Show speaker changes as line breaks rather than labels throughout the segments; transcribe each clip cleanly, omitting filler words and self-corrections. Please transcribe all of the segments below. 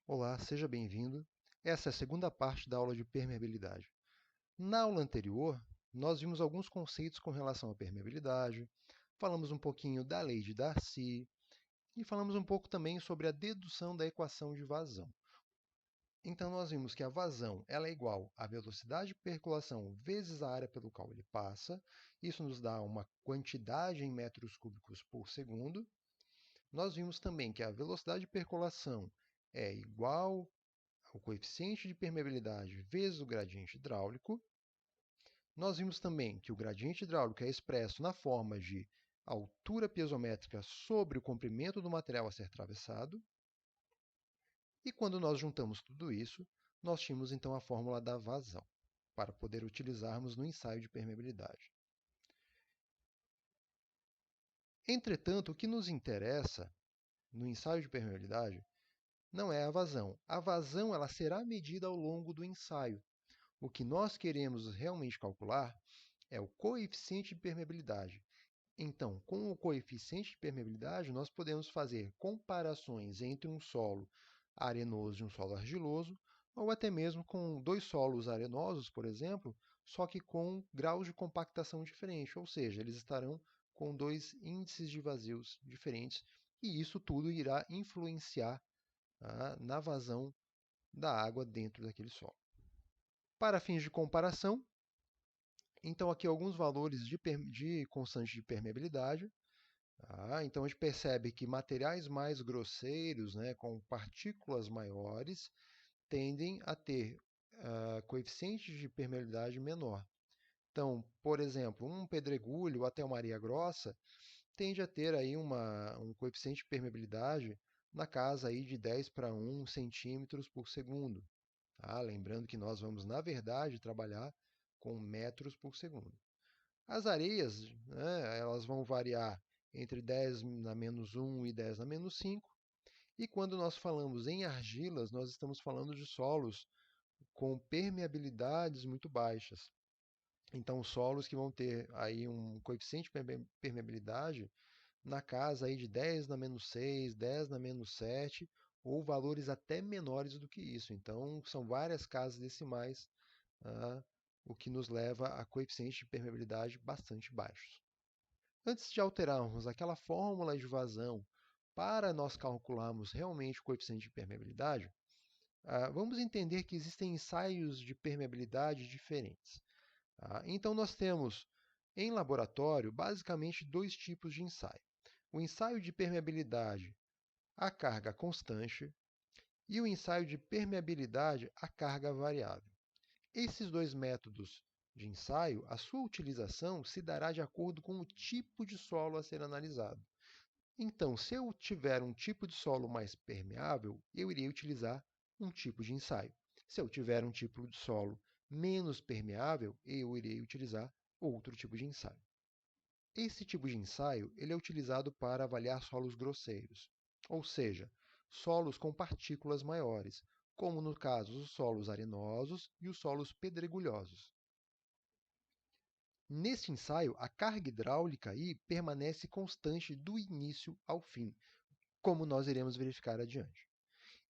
Olá, seja bem-vindo. Essa é a segunda parte da aula de permeabilidade. Na aula anterior, nós vimos alguns conceitos com relação à permeabilidade, falamos um pouquinho da lei de Darcy e falamos um pouco também sobre a dedução da equação de vazão. Então, nós vimos que a vazão ela é igual à velocidade de percolação vezes a área pelo qual ele passa. Isso nos dá uma quantidade em metros cúbicos por segundo. Nós vimos também que a velocidade de percolação é igual o coeficiente de permeabilidade vezes o gradiente hidráulico. Nós vimos também que o gradiente hidráulico é expresso na forma de altura piezométrica sobre o comprimento do material a ser atravessado. E quando nós juntamos tudo isso, nós tínhamos então a fórmula da vazão, para poder utilizarmos no ensaio de permeabilidade. Entretanto, o que nos interessa no ensaio de permeabilidade não é a vazão. A vazão ela será medida ao longo do ensaio. O que nós queremos realmente calcular é o coeficiente de permeabilidade. Então, com o coeficiente de permeabilidade, nós podemos fazer comparações entre um solo arenoso e um solo argiloso, ou até mesmo com dois solos arenosos, por exemplo, só que com graus de compactação diferentes, ou seja, eles estarão com dois índices de vazios diferentes, e isso tudo irá influenciar na vazão da água dentro daquele solo. Para fins de comparação, então, aqui alguns valores de constante de permeabilidade. Então, a gente percebe que materiais mais grosseiros, né, com partículas maiores, tendem a ter coeficientes de permeabilidade menor. Então, por exemplo, um pedregulho ou até uma areia grossa tende a ter aí um coeficiente de permeabilidade na casa aí de 10 para 1 centímetros por segundo. Lembrando que nós vamos, na verdade, trabalhar com metros por segundo. As areias, né, elas vão variar entre 10 na menos 1 e 10 na menos 5. E quando nós falamos em argilas, nós estamos falando de solos com permeabilidades muito baixas. Então, solos que vão ter aí um coeficiente de permeabilidade na casa aí de 10 na menos 6, 10 na menos 7, ou valores até menores do que isso. Então, são várias casas decimais, ah, o que nos leva a coeficientes de permeabilidade bastante baixos. Antes de alterarmos aquela fórmula de vazão para nós calcularmos realmente o coeficiente de permeabilidade, vamos entender que existem ensaios de permeabilidade diferentes. Então, nós temos em laboratório basicamente dois tipos de ensaio. O ensaio de permeabilidade à carga constante e o ensaio de permeabilidade à carga variável. Esses dois métodos de ensaio, a sua utilização se dará de acordo com o tipo de solo a ser analisado. Então, se eu tiver um tipo de solo mais permeável, eu irei utilizar um tipo de ensaio. Se eu tiver um tipo de solo menos permeável, eu irei utilizar outro tipo de ensaio. Esse tipo de ensaio ele é utilizado para avaliar solos grosseiros, ou seja, solos com partículas maiores, como no caso os solos arenosos e os solos pedregulhosos. Nesse ensaio, a carga hidráulica aí permanece constante do início ao fim, como nós iremos verificar adiante.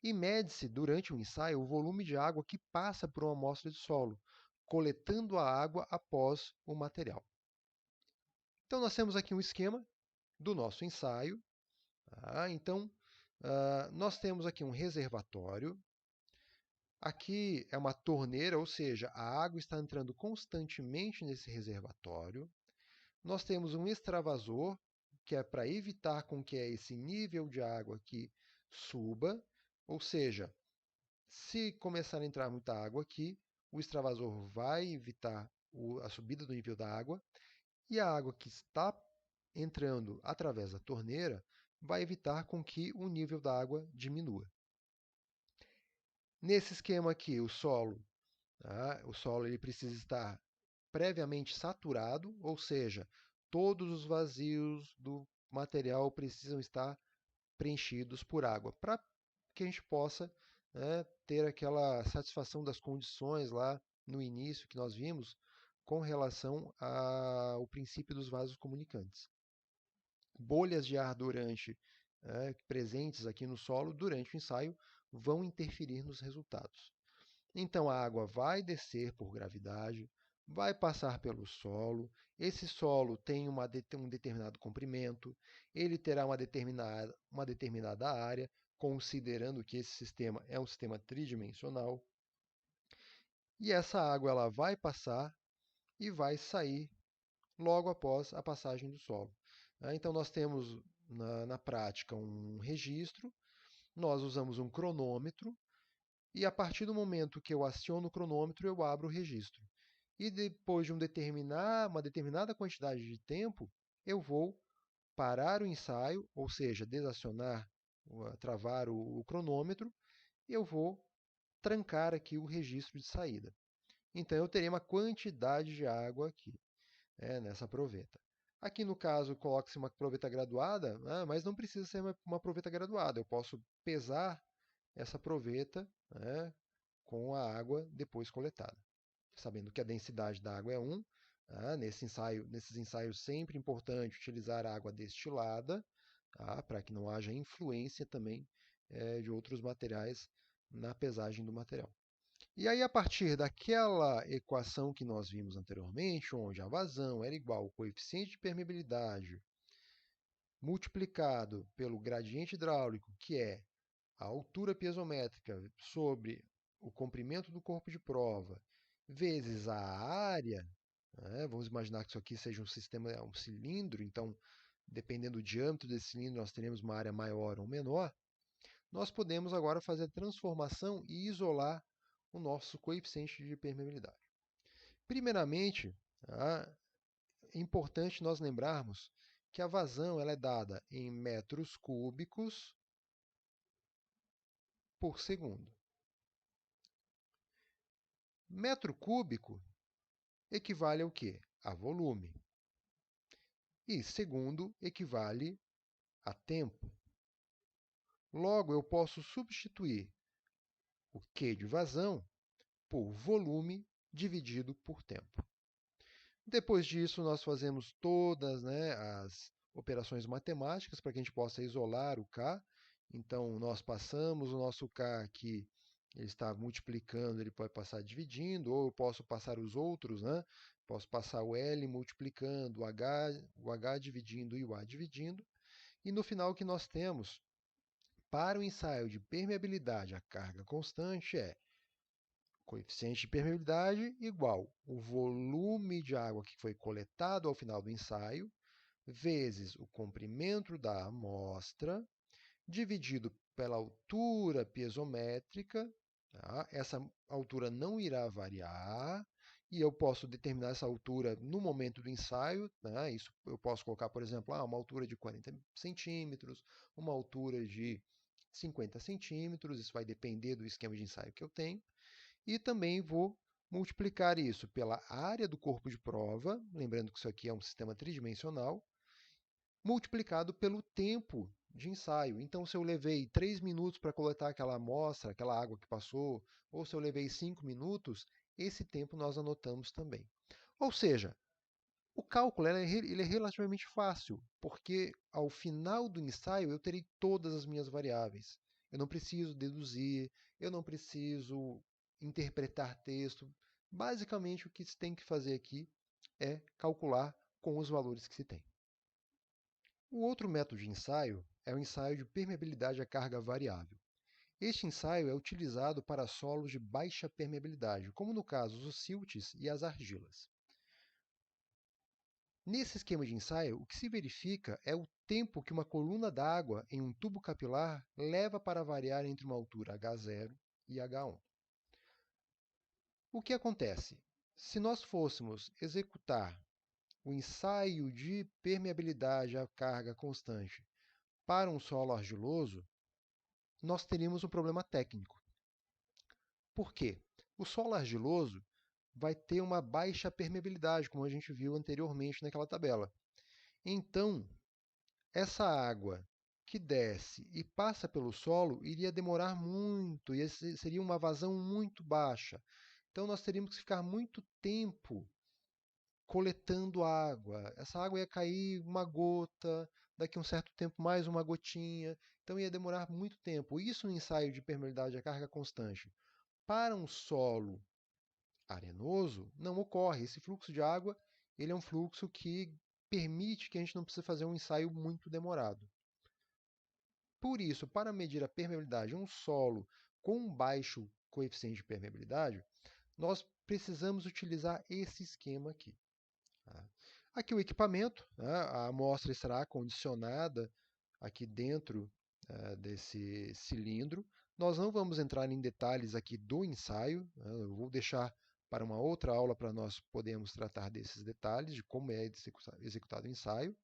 E mede-se durante o ensaio o volume de água que passa por uma amostra de solo, coletando a água após o material. Então, nós temos aqui um esquema do nosso ensaio. Então, nós temos aqui um reservatório. Aqui é uma torneira, ou seja, a água está entrando constantemente nesse reservatório. Nós temos um extravasor, que é para evitar com que esse nível de água aqui suba, ou seja, se começar a entrar muita água aqui, o extravasor vai evitar a subida do nível da água, e a água que está entrando através da torneira vai evitar com que o nível da água diminua. Nesse esquema aqui, o solo ele precisa estar previamente saturado, ou seja, todos os vazios do material precisam estar preenchidos por água, para que a gente possa, né, ter aquela satisfação das condições lá no início que nós vimos com relação ao princípio dos vasos comunicantes. Bolhas de ar durante presentes aqui no solo durante o ensaio vão interferir nos resultados. Então a água vai descer por gravidade, vai passar pelo solo, esse solo tem um determinado comprimento, ele terá uma determinada área, considerando que esse sistema é um sistema tridimensional, e essa água ela vai passar e vai sair logo após a passagem do solo. Então nós temos na prática um registro, nós usamos um cronômetro, e a partir do momento que eu aciono o cronômetro, eu abro o registro. E depois de uma determinada quantidade de tempo, eu vou parar o ensaio, ou seja, desacionar, travar o cronômetro, e eu vou trancar aqui o registro de saída. Então eu terei uma quantidade de água aqui, nessa proveta. Aqui no caso, coloca-se uma proveta graduada, mas não precisa ser uma proveta graduada. Eu posso pesar essa proveta, com a água depois coletada. Sabendo que a densidade da água é 1, nesses ensaios sempre importante utilizar água destilada, para que não haja influência também de outros materiais na pesagem do material. E aí, a partir daquela equação que nós vimos anteriormente, onde a vazão era igual ao coeficiente de permeabilidade multiplicado pelo gradiente hidráulico, que é a altura piezométrica sobre o comprimento do corpo de prova, vezes a área, vamos imaginar que isso aqui seja um cilindro, então, dependendo do diâmetro desse cilindro, nós teremos uma área maior ou menor, nós podemos agora fazer a transformação e isolar o nosso coeficiente de permeabilidade. Primeiramente, é importante nós lembrarmos que a vazão ela é dada em metros cúbicos por segundo. Metro cúbico equivale ao quê? A volume. E segundo equivale a tempo. Logo, eu posso substituir o Q de vazão por volume dividido por tempo. Depois disso, nós fazemos todas as operações matemáticas para que a gente possa isolar o K. Então, nós passamos o nosso K aqui, ele está multiplicando, ele pode passar dividindo, ou eu posso passar os outros, posso passar o L multiplicando, o H dividindo e o A dividindo. E no final, o que nós temos para o ensaio de permeabilidade a carga constante é coeficiente de permeabilidade igual o volume de água que foi coletado ao final do ensaio, vezes o comprimento da amostra, dividido pela altura piezométrica. Essa altura não irá variar, e eu posso determinar essa altura no momento do ensaio. Isso eu posso colocar, por exemplo, uma altura de 40 centímetros, uma altura de 50 centímetros, isso vai depender do esquema de ensaio que eu tenho. E também vou multiplicar isso pela área do corpo de prova, lembrando que isso aqui é um sistema tridimensional, multiplicado pelo tempo de ensaio. Então, se eu levei 3 minutos para coletar aquela amostra, aquela água que passou, ou se eu levei 5 minutos, esse tempo nós anotamos também. Ou seja, o cálculo ele é relativamente fácil, porque ao final do ensaio eu terei todas as minhas variáveis. Eu não preciso deduzir, eu não preciso interpretar texto. Basicamente, o que se tem que fazer aqui é calcular com os valores que se tem. O outro método de ensaio é o ensaio de permeabilidade à carga variável. Este ensaio é utilizado para solos de baixa permeabilidade, como no caso os siltes e as argilas. Nesse esquema de ensaio, o que se verifica é o tempo que uma coluna d'água em um tubo capilar leva para variar entre uma altura H0 e H1. O que acontece? Se nós fôssemos executar o ensaio de permeabilidade à carga constante para um solo argiloso, nós teríamos um problema técnico. Por quê? O solo argiloso vai ter uma baixa permeabilidade, como a gente viu anteriormente naquela tabela. Então, essa água que desce e passa pelo solo iria demorar muito, e seria uma vazão muito baixa. Então, nós teríamos que ficar muito tempo coletando água. Essa água ia cair uma gota, daqui a um certo tempo mais uma gotinha, então ia demorar muito tempo. Isso no ensaio de permeabilidade a carga constante. Para um solo arenoso, não ocorre. Esse fluxo de água, ele é um fluxo que permite que a gente não precise fazer um ensaio muito demorado. Por isso, para medir a permeabilidade de um solo com um baixo coeficiente de permeabilidade, nós precisamos utilizar esse esquema aqui. Tá? Aqui o equipamento, né? A amostra estará acondicionada aqui dentro desse cilindro. Nós não vamos entrar em detalhes aqui do ensaio, né? Eu vou deixar para uma outra aula para nós podermos tratar desses detalhes, de como é executado o ensaio.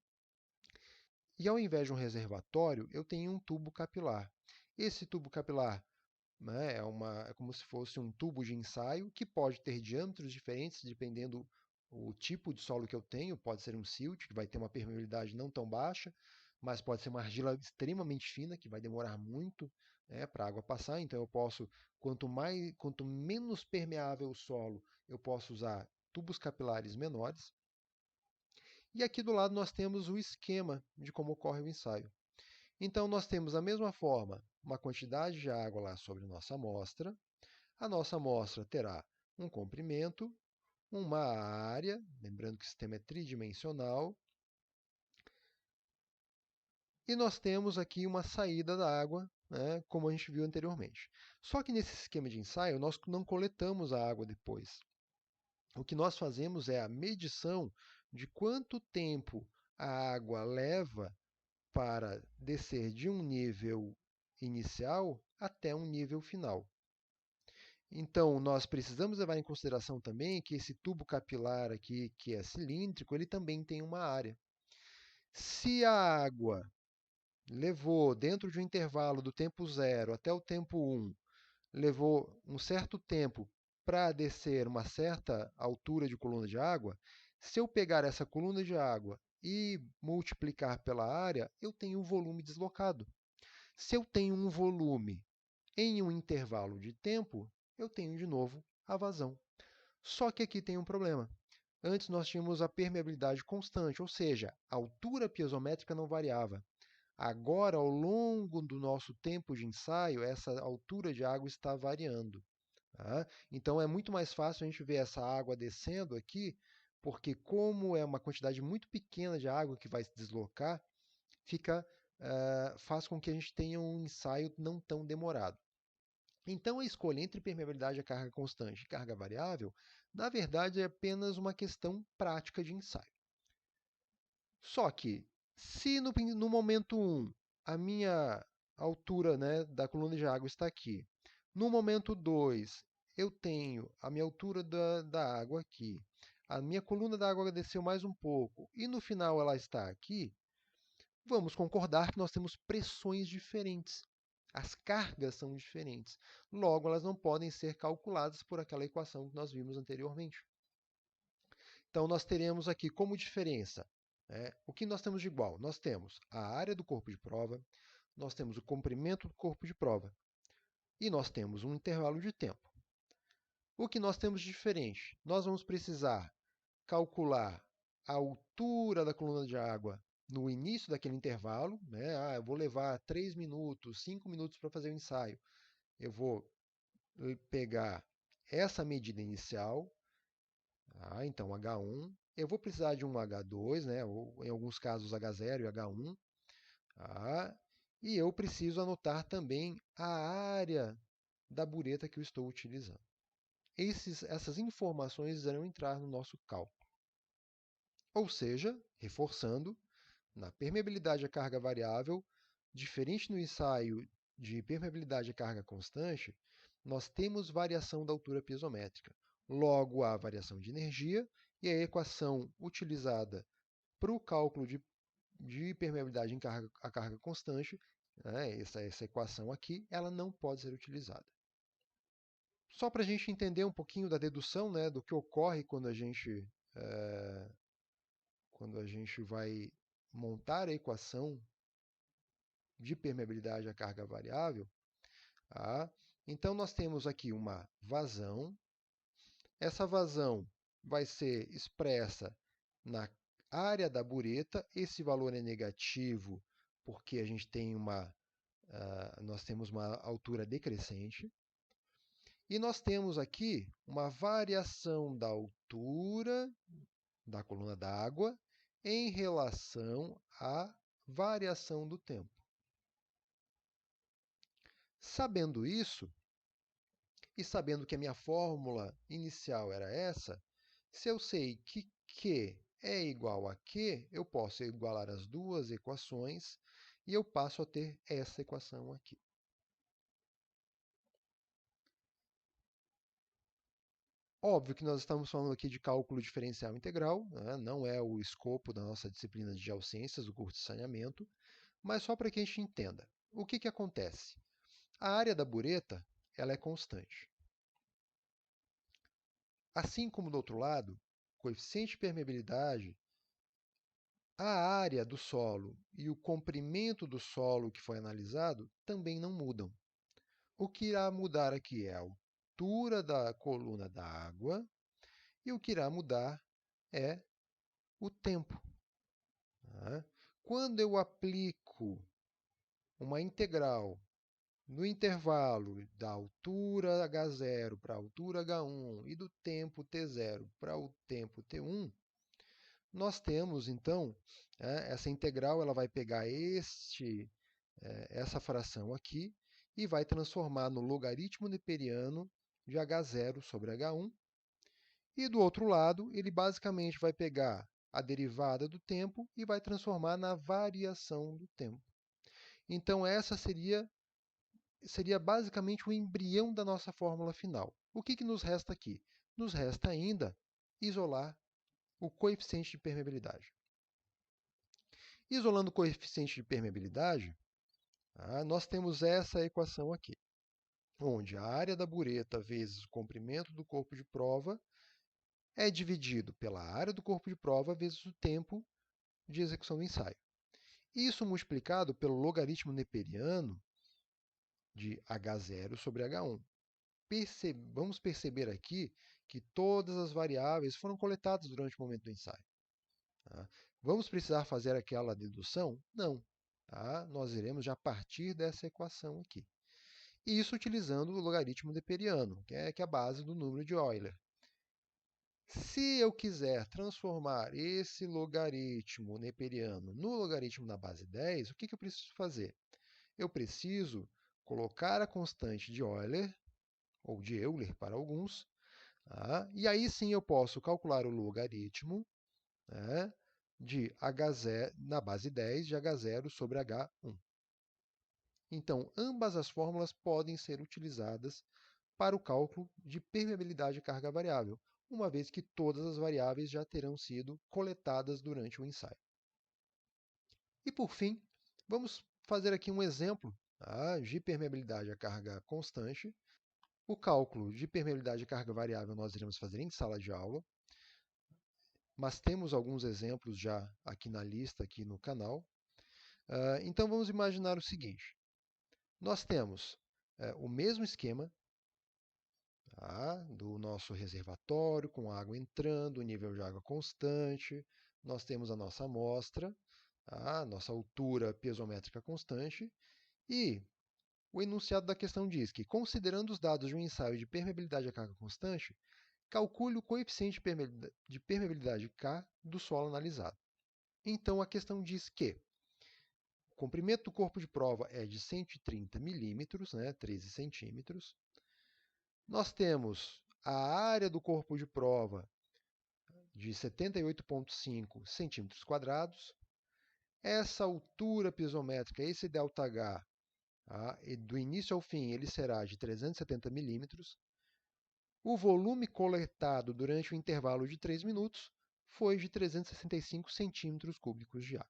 E ao invés de um reservatório, eu tenho um tubo capilar. Esse tubo capilar, né, é como se fosse um tubo de ensaio que pode ter diâmetros diferentes dependendo o tipo de solo que eu tenho. Pode ser um silt, que vai ter uma permeabilidade não tão baixa, mas pode ser uma argila extremamente fina, que vai demorar muito, né, para a água passar. Então eu posso, quanto menos permeável o solo, eu posso usar tubos capilares menores. E aqui do lado nós temos o esquema de como ocorre o ensaio. Então nós temos da mesma forma uma quantidade de água lá sobre nossa amostra. A nossa amostra terá um comprimento, uma área, lembrando que o sistema é tridimensional, e nós temos aqui uma saída da água, né, como a gente viu anteriormente. Só que nesse esquema de ensaio nós não coletamos a água depois. O que nós fazemos é a medição de quanto tempo a água leva para descer de um nível inicial até um nível final. Então, nós precisamos levar em consideração também que esse tubo capilar aqui, que é cilíndrico, ele também tem uma área. Se a água levou, dentro de um intervalo do tempo 0 até o tempo 1, levou um certo tempo para descer uma certa altura de coluna de água, se eu pegar essa coluna de água e multiplicar pela área, eu tenho o volume deslocado. Se eu tenho um volume em um intervalo de tempo, eu tenho de novo a vazão. Só que aqui tem um problema. Antes nós tínhamos a permeabilidade constante, ou seja, a altura piezométrica não variava. Agora, ao longo do nosso tempo de ensaio, essa altura de água está variando. Tá? Então é muito mais fácil a gente ver essa água descendo aqui, porque como é uma quantidade muito pequena de água que vai se deslocar, faz com que a gente tenha um ensaio não tão demorado. Então, a escolha entre permeabilidade a carga constante e carga variável, na verdade, é apenas uma questão prática de ensaio. Só que, se no momento 1 a minha altura, né, da coluna de água está aqui, no momento 2 eu tenho a minha altura da água aqui, a minha coluna da água desceu mais um pouco, e no final ela está aqui, vamos concordar que nós temos pressões diferentes. As cargas são diferentes. Logo, elas não podem ser calculadas por aquela equação que nós vimos anteriormente. Então, nós teremos aqui como diferença, né, o que nós temos de igual? Nós temos a área do corpo de prova, nós temos o comprimento do corpo de prova e nós temos um intervalo de tempo. O que nós temos de diferente? Nós vamos precisar calcular a altura da coluna de água no início daquele intervalo, né? Eu vou levar 3 minutos, 5 minutos para fazer o ensaio. Eu vou pegar essa medida inicial, tá? Então H1, eu vou precisar de um H2, né? Ou em alguns casos H0 e H1, tá? E eu preciso anotar também a área da bureta que eu estou utilizando. Essas informações irão entrar no nosso cálculo. Ou seja, reforçando, na permeabilidade à carga variável, diferente no ensaio de permeabilidade à carga constante, nós temos variação da altura piezométrica. Logo, há variação de energia e a equação utilizada para o cálculo de permeabilidade à carga constante, né, essa equação aqui, ela não pode ser utilizada. Só para a gente entender um pouquinho da dedução, né, do que ocorre quando a gente vai montar a equação de permeabilidade à carga variável, tá? Então nós temos aqui uma vazão. Essa vazão vai ser expressa na área da bureta, esse valor é negativo porque a gente tem nós temos uma altura decrescente. E nós temos aqui uma variação da altura da coluna d'água em relação à variação do tempo. Sabendo isso, e sabendo que a minha fórmula inicial era essa, se eu sei que Q é igual a Q, eu posso igualar as duas equações e eu passo a ter essa equação aqui. Óbvio que nós estamos falando aqui de cálculo diferencial integral, né? Não é o escopo da nossa disciplina de geociências, do curso de saneamento, mas só para que a gente entenda. O que acontece? A área da bureta ela é constante. Assim como do outro lado, o coeficiente de permeabilidade, a área do solo e o comprimento do solo que foi analisado também não mudam. O que irá mudar aqui é a altura da coluna da água e o que irá mudar é o tempo. Tá? Quando eu aplico uma integral no intervalo da altura h0 para a altura h1 e do tempo t0 para o tempo t1, nós temos, então, essa integral ela vai pegar essa fração aqui e vai transformar no logaritmo neperiano de h0 sobre h1. E do outro lado, ele basicamente vai pegar a derivada do tempo e vai transformar na variação do tempo. Então, essa seria basicamente o embrião da nossa fórmula final. O que nos resta aqui? Nos resta ainda isolar o coeficiente de permeabilidade. Isolando o coeficiente de permeabilidade, nós temos essa equação aqui, onde a área da bureta vezes o comprimento do corpo de prova é dividido pela área do corpo de prova vezes o tempo de execução do ensaio. Isso multiplicado pelo logaritmo neperiano de h0 sobre h1. Vamos perceber aqui que todas as variáveis foram coletadas durante o momento do ensaio. Tá? Vamos precisar fazer aquela dedução? Não. Tá? Nós iremos já partir dessa equação aqui. E isso utilizando o logaritmo neperiano, que é a base do número de Euler. Se eu quiser transformar esse logaritmo neperiano no logaritmo da base 10, o que eu preciso fazer? Eu preciso colocar a constante de Euler, ou de Euler para alguns, e aí sim eu posso calcular o logaritmo, né, de H0 na base 10 de H0 sobre H1. Então, ambas as fórmulas podem ser utilizadas para o cálculo de permeabilidade de carga variável, uma vez que todas as variáveis já terão sido coletadas durante o ensaio. E por fim, vamos fazer aqui um exemplo de permeabilidade a carga constante. O cálculo de permeabilidade de carga variável nós iremos fazer em sala de aula, mas temos alguns exemplos já aqui na lista, aqui no canal. Então vamos imaginar o seguinte. Nós temos o mesmo esquema do nosso reservatório, com água entrando, nível de água constante. Nós temos a nossa amostra, a nossa altura piezométrica constante. E o enunciado da questão diz que, considerando os dados de um ensaio de permeabilidade a carga constante, calcule o coeficiente de permeabilidade K do solo analisado. Então, a questão diz que o comprimento do corpo de prova é de 130 milímetros, 13 centímetros. Nós temos a área do corpo de prova de 78,5 centímetros quadrados. Essa altura piezométrica, esse ΔH, do início ao fim, ele será de 370 milímetros. O volume coletado durante o intervalo de 3 minutos foi de 365 centímetros cúbicos de água.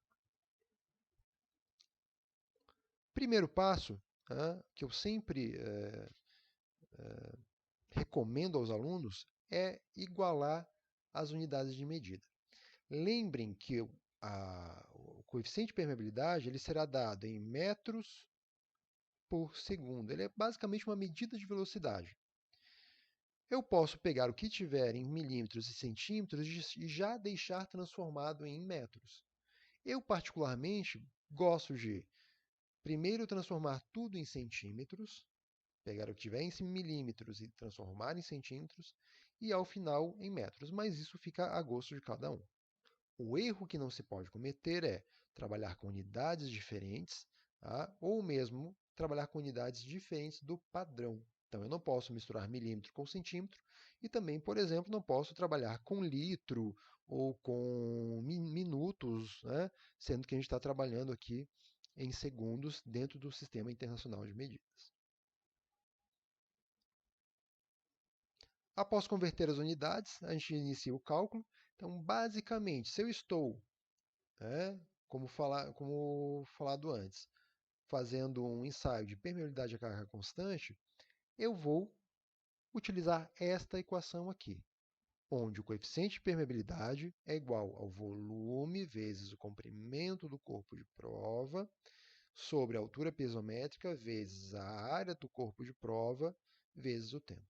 Primeiro passo, que eu sempre recomendo aos alunos, é igualar as unidades de medida. Lembrem que o coeficiente de permeabilidade ele será dado em metros por segundo. Ele é basicamente uma medida de velocidade. Eu posso pegar o que tiver em milímetros e centímetros e já deixar transformado em metros. Eu, particularmente, gosto de primeiro transformar tudo em centímetros, pegar o que tiver em milímetros e transformar em centímetros, e ao final em metros, mas isso fica a gosto de cada um. O erro que não se pode cometer é trabalhar com unidades diferentes, tá? Ou mesmo trabalhar com unidades diferentes do padrão. Então, eu não posso misturar milímetro com centímetro e também, por exemplo, não posso trabalhar com litro ou com minutos, né? Sendo que a gente está trabalhando aqui em segundos dentro do Sistema Internacional de Medidas. Após converter as unidades, a gente inicia o cálculo. Então, basicamente, se eu estou, né, como falado antes, fazendo um ensaio de permeabilidade a carga constante, eu vou utilizar esta equação aqui, onde o coeficiente de permeabilidade é igual ao volume vezes o comprimento do corpo de prova sobre a altura piezométrica vezes a área do corpo de prova vezes o tempo.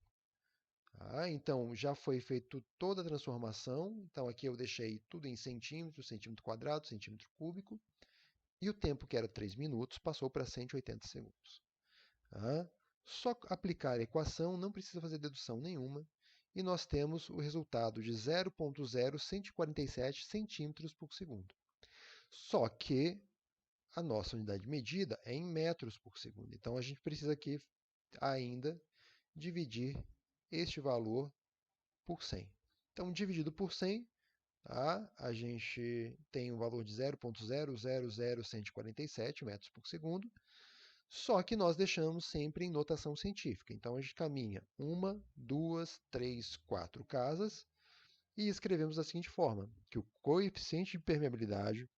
Então, já foi feita toda a transformação. Então, aqui eu deixei tudo em centímetros, centímetro quadrado, centímetro cúbico. E o tempo, que era 3 minutos, passou para 180 segundos. Só aplicar a equação, não precisa fazer dedução nenhuma. E nós temos o resultado de 0,0147 centímetros por segundo. Só que a nossa unidade de medida é em metros por segundo. Então, a gente precisa aqui ainda dividir este valor por 100. Então, dividido por 100, a gente tem um valor de 0,000147 metros por segundo, só que nós deixamos sempre em notação científica. Então, a gente caminha 1, 2, 3, 4 casas e escrevemos da seguinte forma, que o coeficiente de permeabilidade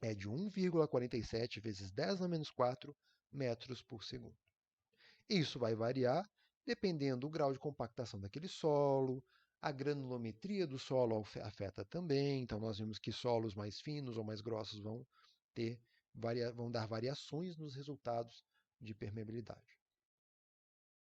é de 1,47 vezes 10 a menos 4 metros por segundo. Isso vai variar dependendo do grau de compactação daquele solo, a granulometria do solo afeta também, então nós vimos que solos mais finos ou mais grossos vão dar variações nos resultados de permeabilidade.